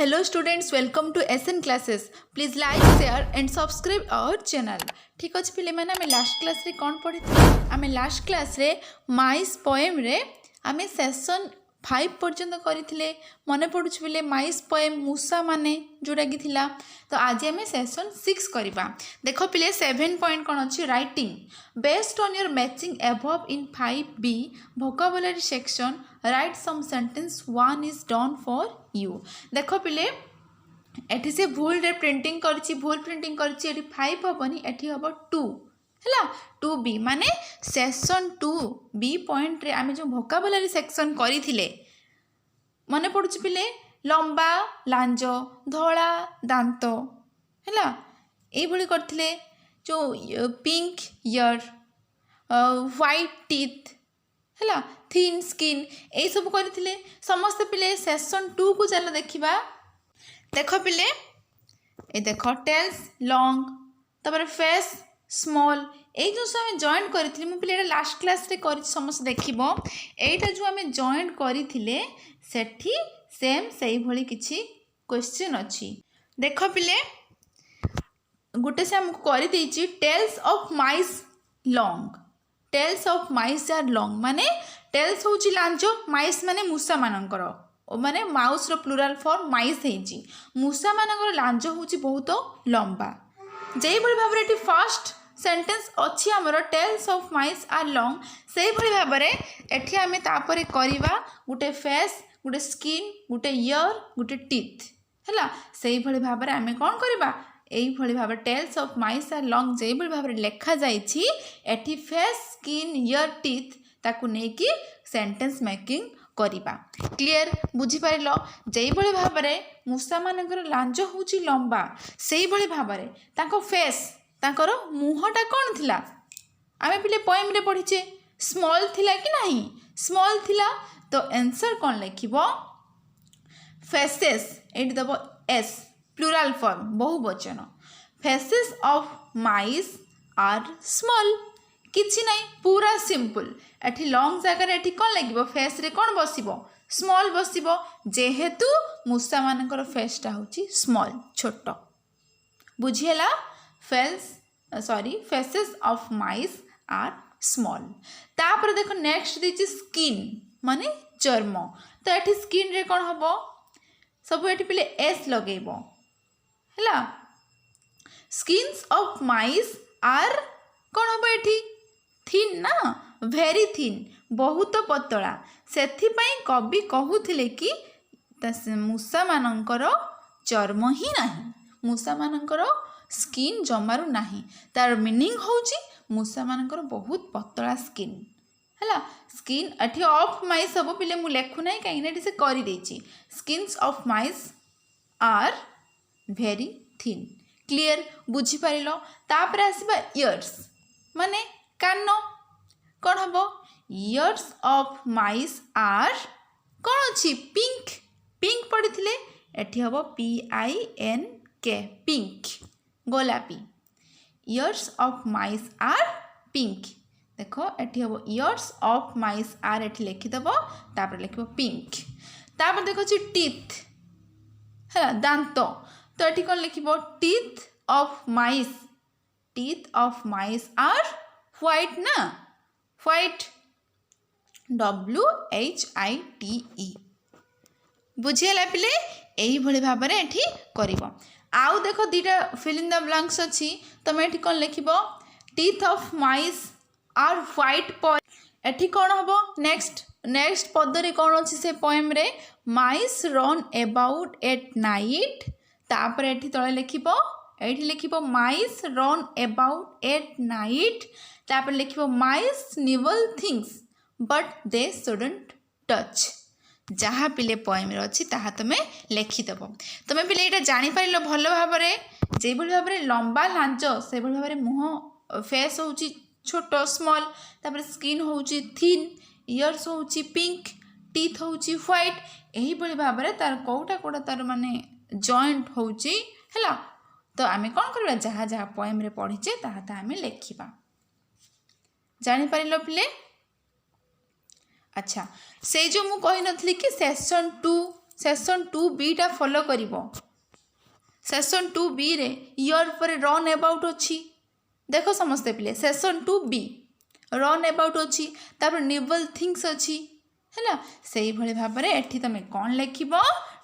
Hello students, welcome to SN classes. Please like, share and subscribe our channel. ठीक अच्छे पिले मैंने आम लास्ट क्लास रे कौन पढ़ी आम लास्ट क्लास रे माइस पोएम रे आम सेशन 5 पर्यंत करथिले मने पड़ुछ पिले माइस पोएम मूसा माने जोड़ा कि थिला तो आज आम सेशन 6 करबा देखो पिले 7 पॉइंट कौन अच्छी writing based on your matching above in 5b vocabulary section write some sentence 1 is done for you देखो पिले एठी से भूल रे प्रिंटिंग करछि भूल प्रिंटिंग करछि एठी 5 हबनी एठी हबो 2 हैला 2b माने सेशन 2b पॉइंट रे आमे जो वोकाबुलरी सेक्शन करिथिले मने पडुछि पिले लंबा लांज धोला दांत हैला एई भली करथिले जो पिंक ईयर व्हाइट टीथ हैला थिन स्किन ए सब करथिले समस्त पिले सेशन 2 को चलो देखिबा देखो पिले ए देखो टेल्स लॉन्ग तपर फेस स्मॉल ए जो आम जॉइन करी मु पिले लास्ट क्लास रे कर समस्त देखिबो एटा जो आम जॉइन करी सेठी सेम सही भली किछि क्वेश्चन अछि देखो पिले गुटे से हमको करी देछि tails of mice long tails of mice are long माने टेल्स होची लांजो माइस माने मूसा मानकर माने माउस रो प्लुराल फॉर्म माइस हेजी मूसा मानकर लांजो होची बहुत लंबा जेई भली भाबरे एटी फर्स्ट सेंटेंस अच्छी आमर tails of mice are long से भली भाबरे एठी आमे तापरे करिवा गुटे फेस गुटे स्किन गुटे ईयर गुटे टीथ हैला से भली भाबरे आमे कोन करिवा एई भली भाबरे tails of mice are long जेई भली भाबरे लेखा जाईछि एठी फेस स्किन ईयर टीथ ताकू नेकी सेंटेंस मेकिंग करिबा क्लियर बुझी पारिलो जेई भली भाबरे मूसा मानकर लांजो होची लंबा सेई भली भाबरे ताको फेस ताकर मुहटा कौन थिला आमे पिले पोएम रे पढ़ीचे स्मॉल थिला कि नहीं स्मॉल थिला तो आंसर कौन लिखिबो फेसेस एट दबो एस प्लुराल फॉर्म बहुवचन faces of mice are small किछि नहीं पूरा सिंपल एठी लॉन्ग जगह रे एठी कौन लागिबो फेस रे कौन बसिबो स्मॉल बसिबो जेहेतु मूसा मानकर फेसटा होची स्मॉल छोटो बुझियला faces of mice are small तापर देखो नेक्स्ट दीची स्किन माने चर्म तो एठी स्किन रे कौन हबो सब एठी पहिले एस लगेबो हैला स्किन्स ऑफ माइस आर कौन हबो एठी थिन ना वेरी थिन बहुत पतला सेथि पई कवि कहूथिले कि मूसा मानकर चर्म ही नाही मूसा मानकर स्किन जमारू नाही तार मीनिंग होची मूसा मानकर बहुत पतला स्किन हैला स्किन एठी ऑफ माइस सब पिले मु लेखु नाही काई नेटी से करी देची skins of mice are very thin clear बुझी पारिलो तापर आसीबा इयर्स माने कान कौन हबो इयर्स ऑफ माइस आर कौन अछि पिंक पिंक पढ़िथिले एठी हबो PINK पिंक गोलापी ears of mice are pink देखो एठी हबो इयर्स ऑफ माइस आर एठी लिखि दबो तापर लिखबो पिंक तापर देखो छी टीथ है दांत तो एठी कोन लिखिबो teeth of mice are white ना व्हाइट WHITE बुझियला पिले एही भली भाबरे एठी करिवो आउ देखो दीटा फिल इन द ब्लैंक्स अछि तमे एठी कोन लिखिबो teeth of mice are white पर एठी कोन हबो नेक्स्ट पद रे कोन अछि से पोएम रे माइस रन अबाउट एट नाइट तापर एठी तळे लिखिबो एठी लिखिबो माइस रन अबाउट एट नाइट तापर लिखिबो माइस निवल things but they shouldn't touch जहाँ पिले पोएम रे अछि ताहा तमे लिखिदेव तमे पिले एटा जानि पारिलो भल भाबरे जे भली भाबरे लंबा लांज से भली भाबरे मुह फेस होची छोटो स्मॉल तापर स्किन होची थिन इयर्स होची पिंक टीथ होची व्हाइट एही भली भाबरे तार कोटा तार माने जॉइंट होची हैला तो आमे कोन करबा जहाँ जहाँ पोएम रे पढ़िचे ताहा आमे लिखिबा जानि पारिलो पिले अच्छा से जो मु कहि नथली कि सेशन 2 सेशन 2B टा फॉलो करिवो। सेशन 2B रे ईयर पर रन अबाउट अच्छी देखो समस्ते पिले सेशन 2B रन अबाउट अच्छी तापर निबल थिंग्स अच्छी है से भाई भाव में एटी तुम कौन लिख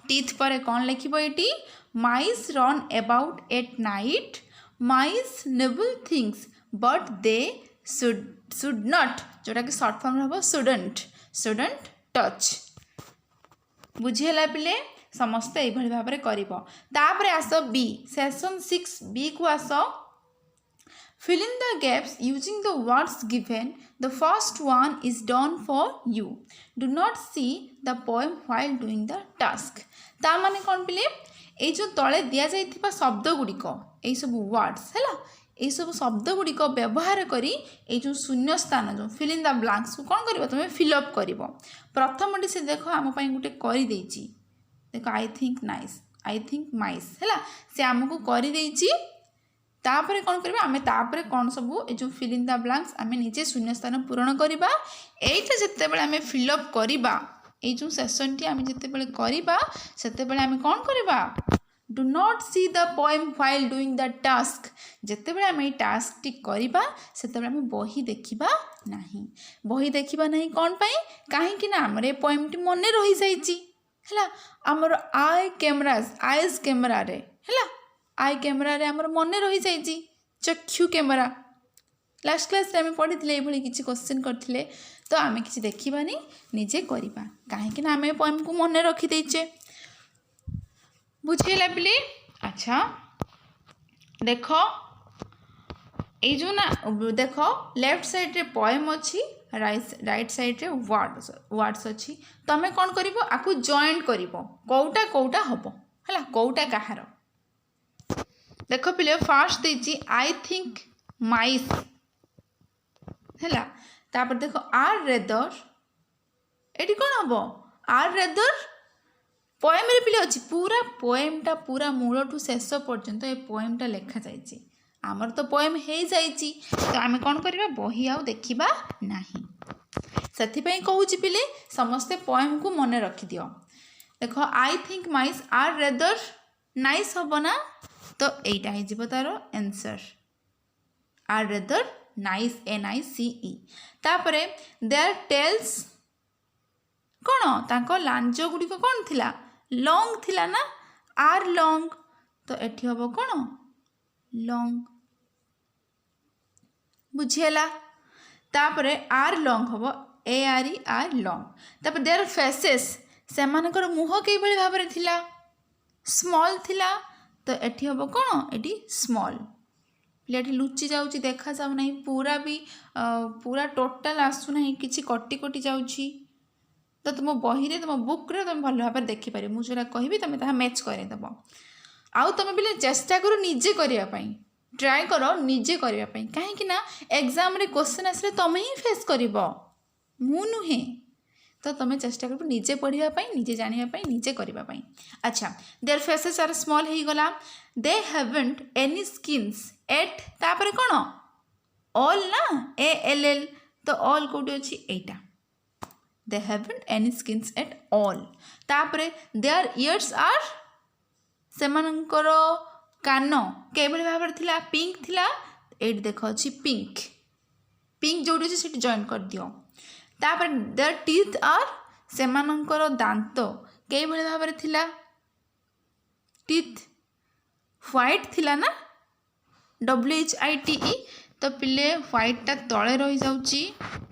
टीथ पर कौन लिख ये mice run about at night mice nibble things but they should not जोटा कि सर्ट फॉर्म हम शुडंट टच बुझीगला पिले समस्ते ये भाव में कर आस बी सेशन 6B को आस fill in the gaps using the words given. The first one is done for you. Do not see the poem while doing the task. ता माने कौन पिले ए जो तले दिया जाइथिबा शब्द गुड़िक ए सब वर्ड्स है ये सब शब्द गुड़िक व्यवहार करी ए जो शून्य स्थान जो फिल इन द ब्लैंक्स को कौन करिवो तुम फिलअप करिवो। प्रथम से देख आम गोटे कर देख I think nice I think mice है से आमको कर तापर कौन करबा आमे तापर कौन सब जो फिल इन द ब्लैंक्स आमे निजे शून्य स्थान पूरण करबा। एटा जत्ते बेले आमे फिल अप करबा ए जो सेशन टी आमे जत्ते बेले करबा सेते बेले आमे कौन करबा do not see the poem while doing the task जत्ते बेले आमे टास्क टी करबा सेते बेले आमे बही देखिबा नाही बही देखिबा नाही कौन पई काहे कि ना हमरे पोएम टी मने रही जाईची हला हमर आई कैमरास आईज कैमरा रे हला आई कैमरा रे आमर मन रही जाइए चक्षु कैमरा लास्ट क्लास रे आम पढ़ी ये किसी क्वेश्चन करते तो आम कि देखानी निजे करवा कहीं आम पोएम को मन रखीदेचे बुझेगा पिले। अच्छा देख ये जो ना देख लेफ्ट साइड रे पोएम अच्छी राइट साइड रे वर्ड्स अच्छी तमें कौन कर आपको जॉइंट कर कौटा कौटा हम है कौटा कहार देख पिले फास्ट देती आई थिंक माइस है तापर देख आर रेदर ये कौन हम आर रेदर पोएम रे पिले अच्छी पूरा पोएमटा पूरा मूल ठू शेष पर्यंत ये पोएमटा लिखा जाइए आमर तो पोएम हो जाइए तो आम कौन करवा बही आउ देखा ना से कहूँ पिले समस्ते पोएम को मन रखी दियो। देख I think mice are rather nice हम ना तो यहीटा हो तार answer are rather nice NICE तापर देयर टेल्स कौन तांको लांज गुड़िक कौन थिला लॉन्ग थिला ना आर लॉन्ग तो एठी हम कौन लॉन्ग बुझीगला तापर आर लॉन्ग हम ARE आर लॉन्ग तापर देयर फेसेस से मुह कई भाव में थिला स्मॉल थिला तो एठी हम कौन एटी स्मॉल पिलाटी लुचि जाऊँगी देखा जाऊ ना पूरा भी पूरा टोटाल आसुना किसी कटी कटी जाऊँगी तो तुम बही रे तुम बुक रे तुम भल भाव देखिपार मुझे जोटा कहि तुम ता मैच करदेव आउ तुम पिले चेष्टा कर निजे करने ट्राए कर निजे करने कहीं एग्जाम रे क्वेश्चन आसले तुम ही फेस कर मु नुहे तो तुम चेष्टा कर निजे पढ़ापी निजे जानापी निजे करने। अच्छा देयर फेसेस आर स्मॉल हो गला they haven't any skins at तापर कौन ऑल ना ALL तो ऑल कौटी अच्छी एटा they haven't any skins at all तापर देयर इयर्स आर सेमानंकर कान केबल भाव में थिला पिंक थिला एट देख अच्छी पिंक पिंक जोड़ी अच्छी से जॉइन कर दियो तापर देयर टीथ आर सेमानंकर दांत कई भाव में थिला टीथ व्हाइट थिला ना WHITE तो पिले व्हाइटा तले रही जाऊँगी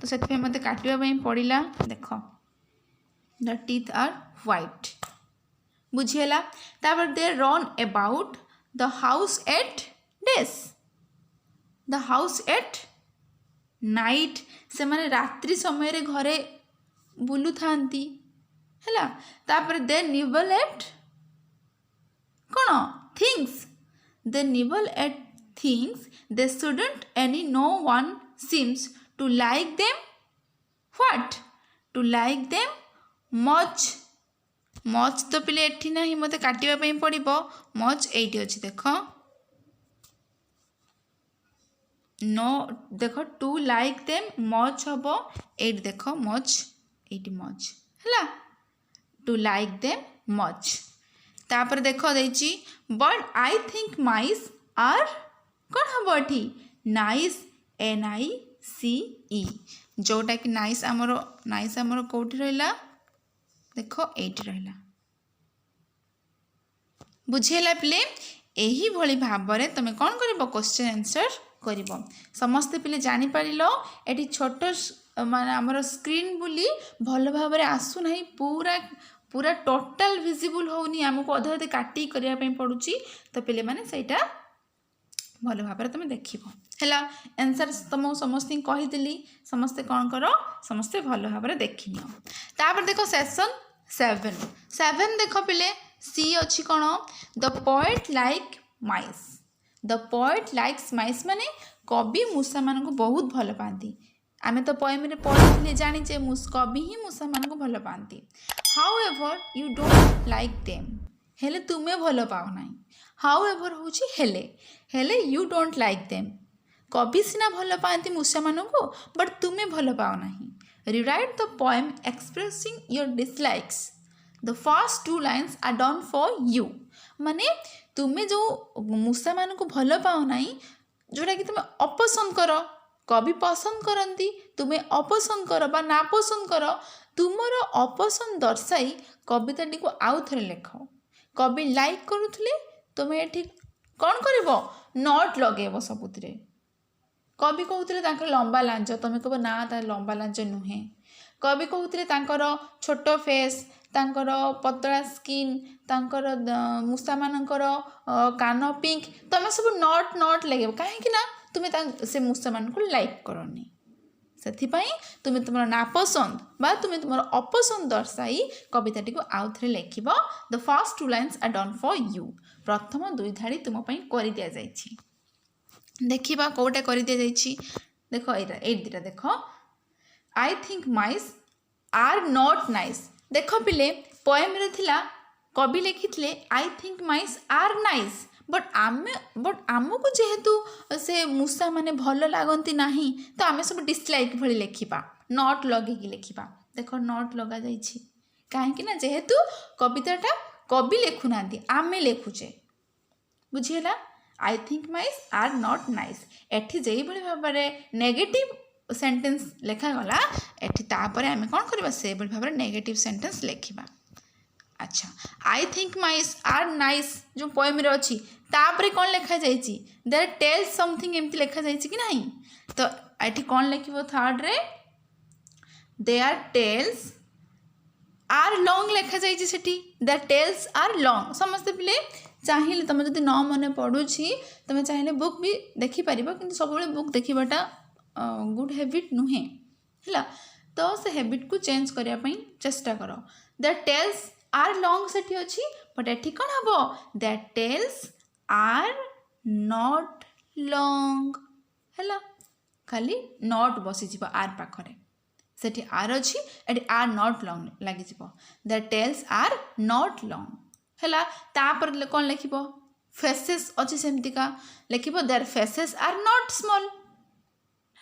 तो से मत काटापी पड़ा देख द टीथ आर व्हाइट बुझीगला तापर they run about the house at days the house at night से माने रात्रि समय रे घरे बुलू थांती हैला तापर दे निबल एट कौन things they nibble at things they shouldn't any no one seems to like them what to like them much much तो पिले एठी ना ही मते काटिबा पई पड़िबो much एठी अछि देखो no देखो to like them much हबो एठी देखो much एठी much हला to like them मच। तापर देख देछि but I think mice are कौन हम एठी नाइस NICE जोटा कि नाइस आमर कौटी रहिला देख एठी रहिला बुझेला पिले एही भली भाबरे तुम कौन कर क्वेश्चन आंसर कर समस्ते पिले जानी पारिलो एटी छोट माने आमर स्क्रीन बुली भल भाव आसु नहीं पूरा पूरा टोटाल विजिबल होनी आमको अधे अधे काटी करने पड़ुची तो पिले माने सेटा भल भाव तुम देख है आंसर तुमको समस्त कहीदेली समस्ते कौन कर समस्ते भल भाव देखी नियो तापर देख सेक्शन 7 देख पिले सी अच्छी कौन the poet like mice the poet likes mice माने कवि मूषा मान को बहुत भल पाती आमे तो पोएम रे पढ़ी जानीचे कवि ही मूषा मान को भल पाती how ever you don't like them हेले तुम्हें भल पाओ ना हाउ एवर हूँ हेले यू डोंट लाइक देम कवि सीना भल पाती मूषा मान को बट तुम्हें भल पाओ ना rewrite the poem expressing your dislikes the first 2 lines are done for you माने तुम्हें जो मूषा मान को भल पाओ ना जोटा कि तुम्हें अपसंद कर कवि पसंद करती तुम्हें अपसंद कर बा ना पसंद कर तुमर अपसंद दर्शाई कविताटी को आउ थे लेख कवि लाइक करुले तुम्हें ये कौन कर नट लगेब सबुति कवि कहते लंबा लांज तुम्हें कह ना लंबा लांज नुहे कवि कहते छोट फेस तांकर पतला स्किन तांकर मूषा मानकर कान पिंक तुम सब नट नट लगे कहीं तुम्हें से मूषा मान को लाइक करनी से तुम्हें तुम नापसंद बा तुम्हें तुम अपसंद दर्शाई कविताटी को आउ थे लिख the first 2 lines are done for you प्रथम 2 धाड़ी तुम कर दि जाइए देखा कौटा कर दि जाइए देख ये दुटा देख I think mice are not nice देख पिले पोएम रे थिला कवि लिखिथिले I think mice are nice but आमको जेहेतु से मूषा माने भल लागंती नाही तो आमे सब डिसलाइक भली लिखिबा नॉट लगेकी लिखिबा देख नॉट लगा जाइछि काहेकि ना जेहेतु कविताटा कवि लिखु नांती आमे लिखुचे बुझियला I think mice are not nice एठी जेई भली भाबरे नेगेटिव सेंटेंस लेखा गला एठी तापरे आमे कोन करबा से भली भाबरे नेगेटिव सेंटेंस लेखिबा अच्छा I think mice are nice जो पोएम रे अछि तापरे कोन लेखा जाइछि देयर टेल्स समथिंग एमती लेखा जाइछि कि नहीं तो एठी कोन लेखिबो थर्ड रे देयर टेल्स आर लॉन्ग लेखा जाइछि सेठी देयर टेल्स आर लॉन्ग समस्त पिले चाहिए तुम जब न मन पड़ुछि तुम चाहिए बुक भी देखि परिबो किंतु सब बुक देखिबाटा गुड हैबिट नुहे है तो से हैबिट को चेंज करने ପାଇଁ चेष्टा कर द टेल्स आर लॉन्ग सेठी अछि बट एठी कोन हबो the tails are not long है खाली नॉट बसी जीव आर पाखरे सेठी आर अछि एठी आर नॉट लॉन्ग लागि जीव the tails are not long है तापर कौन लिख फेसेस अच्छी सेमतिका लिख their faces are not small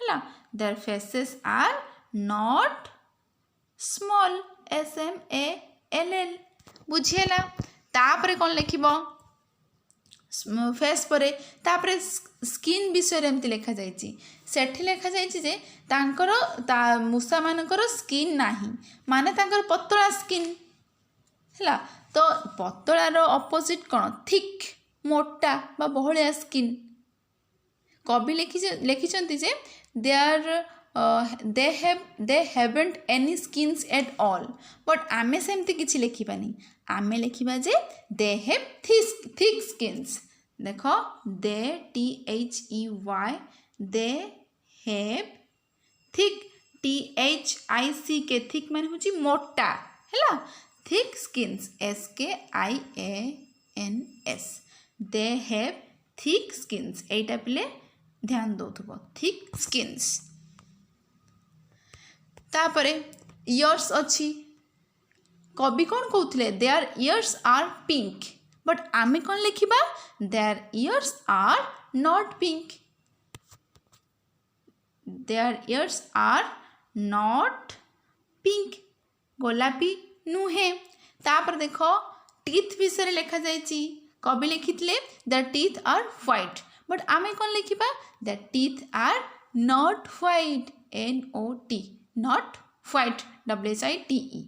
है their faces are not small SMALL बुझेला तापर कौन लिख फेस परे तापर स्किन विषय एमती लिखा जाइछि सेठी लिखा जाइछि जे तांकर मूषा मानकर स्किन नाही माने तांकर पतला स्किन है तो पतलार अपोजिट कौन थिक मोटा बा बहलिया स्किन कवि लिखिछंती जे they haven't any skins at all but आमे सेमती किछि लिखिबानी आमे लिखिबा जे दे हैव थिक स्किन्स देखो they THEY they have thick THIC के थिक माने होची मोटा है thick skins SKINS they have thick skins एटा पिले ध्यान दौथबो थिक स्किन्स तापरे इयर्स अच्छी कवि कौन कहते their ears are pink but आमे कौन लिखिबा their ears are not pink there ears are not pink गोलापी नुहे तापर देखो टीथ विषय लिखा जाइए कवि लिखिले the teeth are white but आमे कौन लिखा the teeth are not white NOT not white WHITE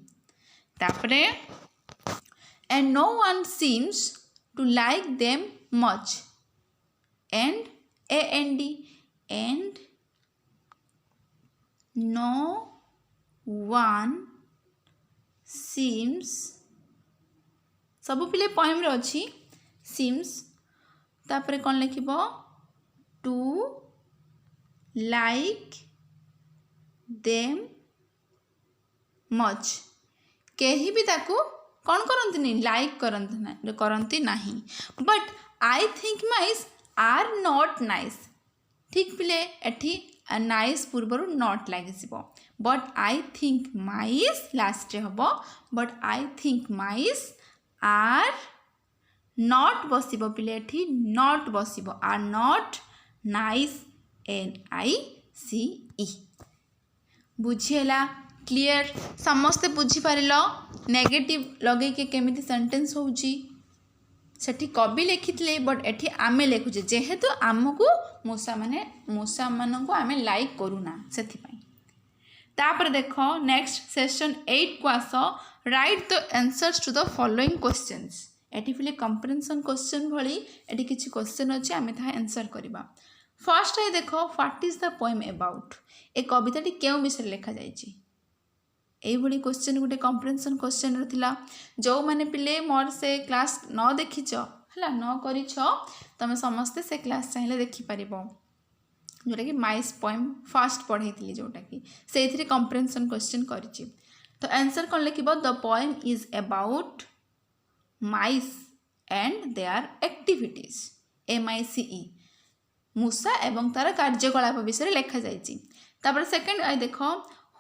तापरे and no one seems to like them much and and no one seems सब पिले पोएम रे अछि seems तापरे कौन लिखिबो to like them much केही भी ताकू कौन करती नहीं लाइक करती नहीं but I think mice are not nice ठीक पिले एठी नाइस पूर्वर नॉट लगे but I think mice last हम but I think mice are not बसिबो पिले एठी नॉट बसिबो आर नॉट नाइस NICE बुझीला क्लियर समस्ते बुझीपार नेगेटिव लगे के केमिति सेंटेंस होउची सेठी कवि लिखिथिले बट एठी आमे लिखुचे जेहेतु आमको मूषा मान को आमे लाइक करूना सेथि पई तापर देखो नेक्स्ट सेशन 8 को as write the answers to the following questions एठी फिले कंप्रेहेंशन क्वेश्चन भली एठी किछि क्वेश्चन अछि आमे था आंसर करबा फर्स्ट है देखो what is the poem about ए कविताटी केउ विषय लिखा जाइछि एभली क्वेश्चन गोटे कंप्रेहेंशन क्वेश्चन रथिला जो माने पिले मोर से क्लास न देखिछ हला न करिछ तमे समस्त से क्लास चाहिले देखि परिबो जोटा कि माइस पोएम फर्स्ट पढैथिली जोटा कि सेथिरे कंप्रेहेंशन क्वेश्चन करिछि तो आंसर कोन लिखिबो the poem is about mice and their activities MICE मूषा एवं तार कार्यकलाप विषय लिखा जाइछि तापर सेकंड आई देखो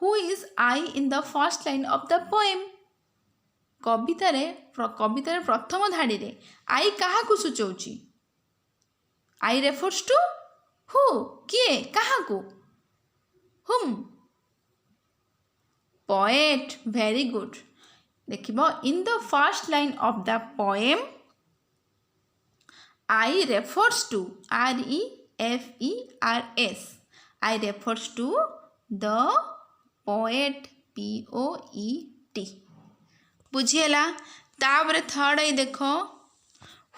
who is I in the first line of the poem कवितार प्रथम धाड़ी रे आई कहा को सूचौछि आई रेफर्स टू हु किए कहा को हुम पोएट वेरी गुड देखिबो in the first line of the poem I refers to REFERS I refers to the poet POET बुझीला तापर थर्ड आई देखो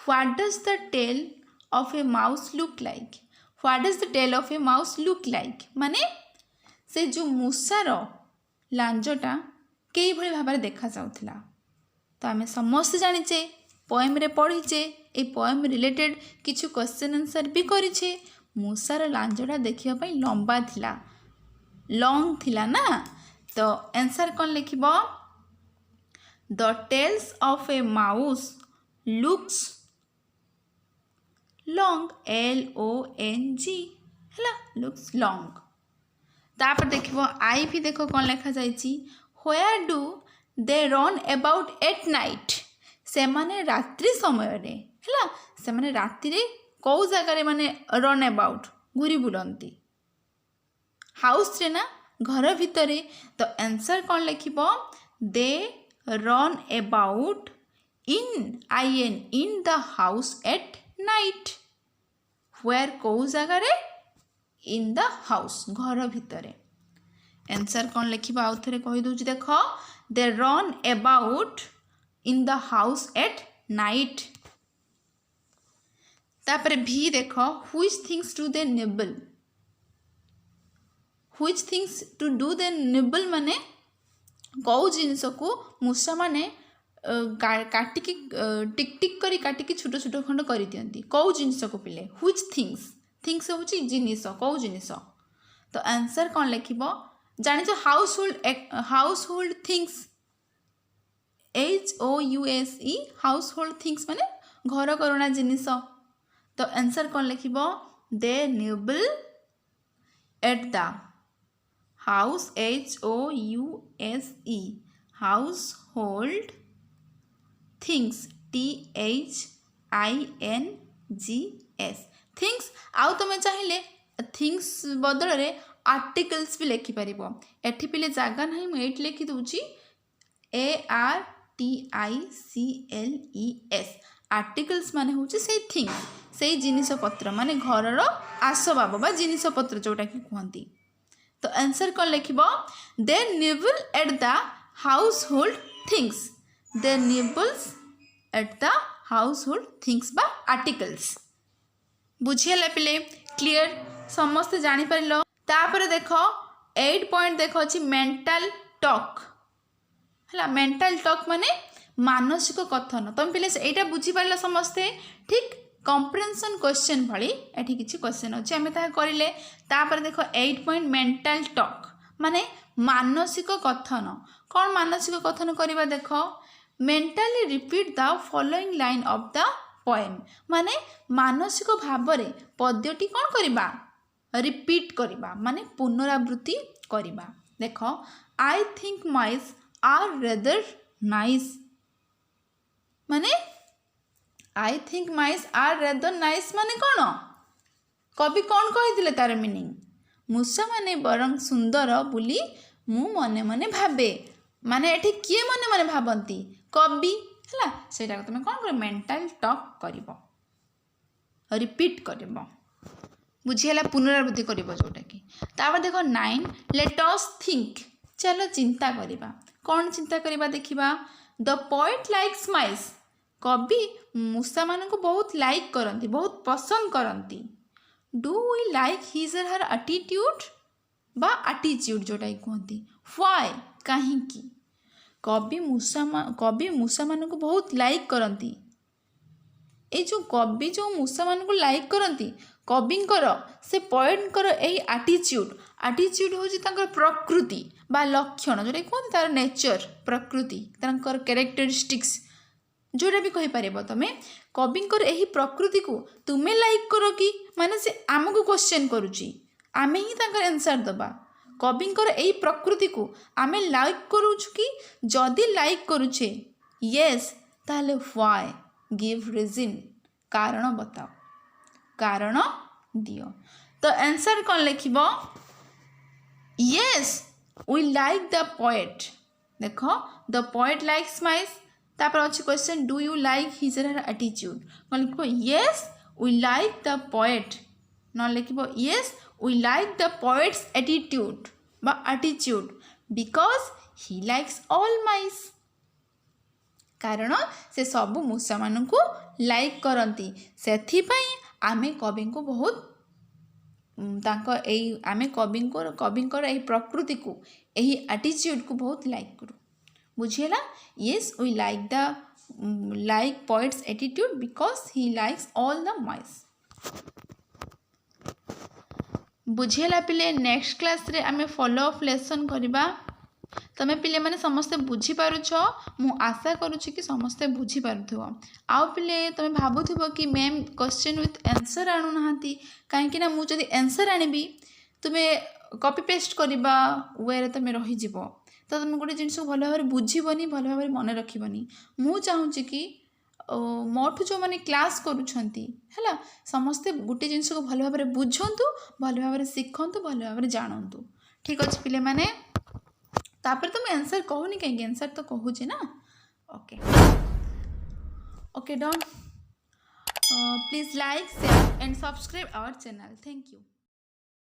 what does the tail of a mouse look like what does the tail of a mouse look like माने से जो मूषार लांजटा कई भली भाव देखा जाउथिला तो आमे समस्त जानिचे पोएम रे पढ़ीचे ए पोएम रिलेटेड किछु क्वेश्चन आंसर भी करिछे मूषार लांजटा देखिबा पई लंबा थिला लॉन्ग थिला ना तो आंसर कौन लिखिबो the tails of a mouse looks long LONG हैला लुक्स लॉन्ग तापर देखिबो आई भी देखो कौन लिखा जाइछि where do they run about at night से माने रात्रि समय रे हैला से माने रात्रि रे को जगह रे माने रन अबाउट घुरी बुलंती हाउस रे ना घर भितरे तो आंसर कौन लिखिबो they run about in the house at night where को जगह रे इन द हाउस घर भितरे आंसर कौन लिखिबो आउ थरे कहि दोछि देखो they run about in the house at night तापर भी देखो which things do they nibble which things to do they nibble माने कौ जिनस को मूषा माने काटिकी टिक टिक करी काटिकी छोट छोट खंड करी दियंती कौ जिनस को पिले व्हिच थिंग्स होची जिनिस कौ जिनिस तो आंसर कौन लिखिबो जानि जो household things HOUSE household things माने घर करुणा जिनिस तो आंसर कौन लिखिबो they nibble at the house HOUSE household things THINGS things आउ तुम चाहिए थिंग्स बदल रे आर्टिकल्स भी लिखिपर एटी पिले जगह ना मुझे लिखि दूची ARTICLES आर्टिकल्स माने होचे से थिंग्स से जिनिस पत्र माने घरर आसबाब बा जिनिस पत्र जोटा कि कहती। तो आंसर कौन लिखिबो they nibble at the household things they nibbles at the household things बा आर्टिकल्स। बुझीगला पिले क्लियर समस्त जानी पारिलो। तापर देख 8 पॉइंट देख अछि मेंटल टॉक हला मेंटल टॉक माने मानसिक कथन। तुम पिले एटा बुझी पारिलो समस्ते ठीक कॉम्प्रिहेंशन क्वेश्चन भली एठी किछि क्वेश्चन अछि आमे ता करिले। तापर देखो 8 पॉइंट मेंटल टॉक माने मानसिक कथन। कौन मानसिक कथन करिबा देखो mentally repeat the following line of the poem माने मानसिक भाबरे पद्यटी कौन करिबा रिपीट करिबा माने पुनरावृत्ति करिबा। देखो I think mice are rather nice माने I think mice are rather nice माने कौन कवि कौन कही तार मीनिंग मूषा माने बरং सुंदर बुली मु मने मने भाबे माने एठी किए मने मने भाबंती कवि हला सेटा तुम कौन कर मेंटल टॉक करिवो रिपीट करिवो बुझीगला पुनरावृत्ति करिवो जोटा कि। तापर देखो 9 लेट अस थिंक चलो चिंता करिबा। कौन चिंता करिबा देखिबा द पोएट लाइक्स माइस कवि मूषा मान को बहुत लाइक करती बहुत पसंद करती। डू वी लाइक हिज और हर एटीट्यूड बा एटीट्यूड जोटा कहती व्हाई कहीं कवि मूषा मान को बहुत लाइक करती। ए जो कवि जो मूषा मान को लाइक करती कविंकर से पोएटकर यही एटीट्यूड हूँ प्रकृति बा लक्षण जोटा कहते तार नेचर प्रकृति तार कैरेक्टरिस्टिक्स जोटा भी कहीपर तुम कविंकर यही प्रकृति को तुम्हें लाइक कर कि माने से आमको क्वेश्चन करुच्ची आमे ही तांकर आंसर दबा कविंकर यही प्रकृति को आमे लाइक करुछु कि जदि लाइक करुछे येस ताले व्हाई गिव रीजन कारण बताओ कारण दियो। तो आंसर कौन लिखिबो yes we like the poet. देखो द पोएट लाइक्स माइस तापर अच्छे question do you like his और हर एटीट्यूड कौन लिखिबो yes we like the poet न लिखिबो yes we like the poet's attitude बा attitude because he likes all mice कारण से सबू मूषा मान को लाइक करती से आमे कवि को बहुत आमे कविंकर यही प्रकृति को यही एटीट्यूड को बहुत लाइक करूँ। बुझीगला yes we like the like poet's attitude because he likes all the mice. बुझीगला पिले नेक्स्ट क्लास रे आमे फॉलो अप लेसन करबा। तमे पिले माने समस्ते बुझी पारुछ मु आशा करूछि कि समस्ते बुझी पारुथबो। आउ पिले तमे भाबुथबो कि मैम क्वेश्चन विथ आंसर आनु नहांती काहे ना मु जदि आंसर आनिबी तुमे कॉपी पेस्ट करबा वे रे तमे रहि जिवो तो तुम गोटे जिनस भल भाव बुझीबनी भल भाव मन रखनी। मु चाहूँगी कि मोठू जो मैंने क्लास करुँच समस्ते गोटे जिनस को भल भाव बुझंतु भल भाव शिखतु भल भाव जानतु। ठीक अच्छे पिले माने तापर तो मैं आंसर कहूनी कहीं आंसर तो कहूँ ना। Okay okay done please like share and subscribe our channel. Thank you.